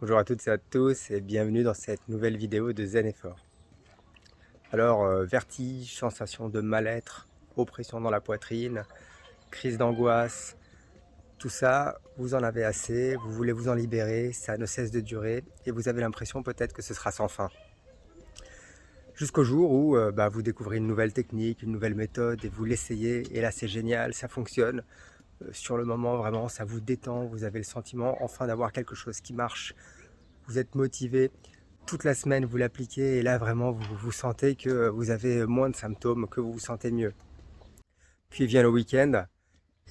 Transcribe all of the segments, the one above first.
Bonjour à toutes et à tous et bienvenue dans cette nouvelle vidéo de Zen Effort. Alors, vertige, sensation de mal-être, oppression dans la poitrine, crise d'angoisse, tout ça, vous en avez assez, vous voulez vous en libérer, ça ne cesse de durer et vous avez l'impression peut-être que ce sera sans fin. Jusqu'au jour où vous découvrez une nouvelle technique, une nouvelle méthode et vous l'essayez et là c'est génial, ça fonctionne. Sur le moment vraiment ça vous détend, vous avez le sentiment enfin d'avoir quelque chose qui marche. Vous êtes motivé, toute la semaine vous l'appliquez et là vraiment vous sentez que vous avez moins de symptômes, que vous vous sentez mieux. Puis vient le week-end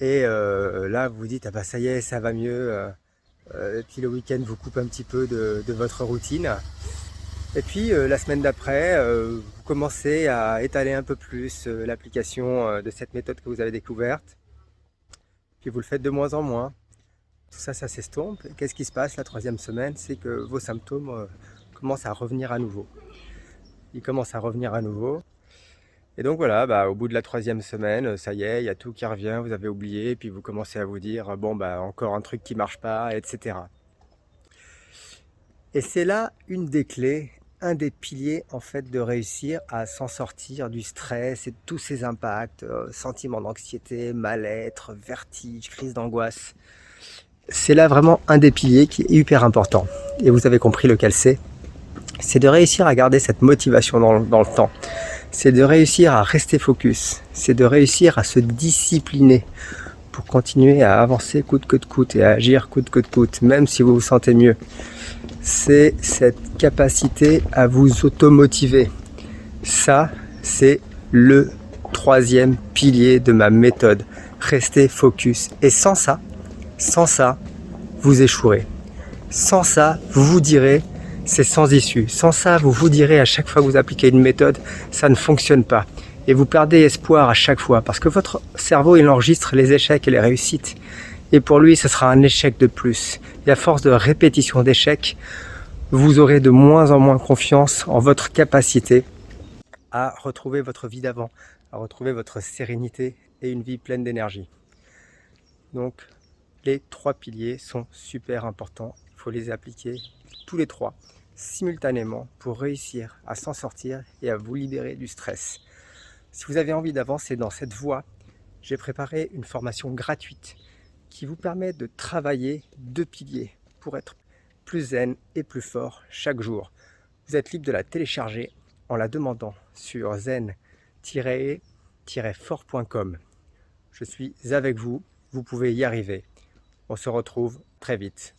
et là vous vous dites ah bah ça y est ça va mieux. Et puis le week-end vous coupe un petit peu de votre routine. Et puis la semaine d'après vous commencez à étaler un peu plus l'application de cette méthode que vous avez découverte. Puis vous le faites de moins en moins. Tout ça, ça s'estompe. Et qu'est-ce qui se passe la troisième semaine? C'est que vos symptômes commencent à revenir à nouveau. Ils commencent à revenir à nouveau. Et donc voilà, au bout de la troisième semaine, ça y est, il y a tout qui revient, vous avez oublié, et puis vous commencez à vous dire, bon encore un truc qui marche pas, etc. Et c'est là une des clés, un des piliers en fait de réussir à s'en sortir du stress et de tous ces impacts, sentiments d'anxiété, mal-être, vertige, crise d'angoisse. C'est là vraiment un des piliers qui est hyper important. Et vous avez compris lequel c'est. C'est de réussir à garder cette motivation dans le temps. C'est de réussir à rester focus. C'est de réussir à se discipliner pour continuer à avancer coûte que coûte et à agir coûte que coûte, même si vous vous sentez mieux. C'est cette capacité à vous automotiver. Ça, c'est le troisième pilier de ma méthode. Rester focus. Et sans ça, vous échouerez. Sans ça, vous vous direz, c'est sans issue. Sans ça, vous vous direz à chaque fois que vous appliquez une méthode, ça ne fonctionne pas. Et vous perdez espoir à chaque fois parce que votre cerveau, il enregistre les échecs et les réussites. Et pour lui, ce sera un échec de plus. Et à force de répétition d'échecs, vous aurez de moins en moins confiance en votre capacité à retrouver votre vie d'avant, à retrouver votre sérénité et une vie pleine d'énergie. Donc, les trois piliers sont super importants. Il faut les appliquer tous les trois simultanément pour réussir à s'en sortir et à vous libérer du stress. Si vous avez envie d'avancer dans cette voie, j'ai préparé une formation gratuite qui vous permet de travailler deux piliers pour être plus zen et plus fort chaque jour. Vous êtes libre de la télécharger en la demandant sur zen-e-fort.com. Je suis avec vous, vous pouvez y arriver. On se retrouve très vite.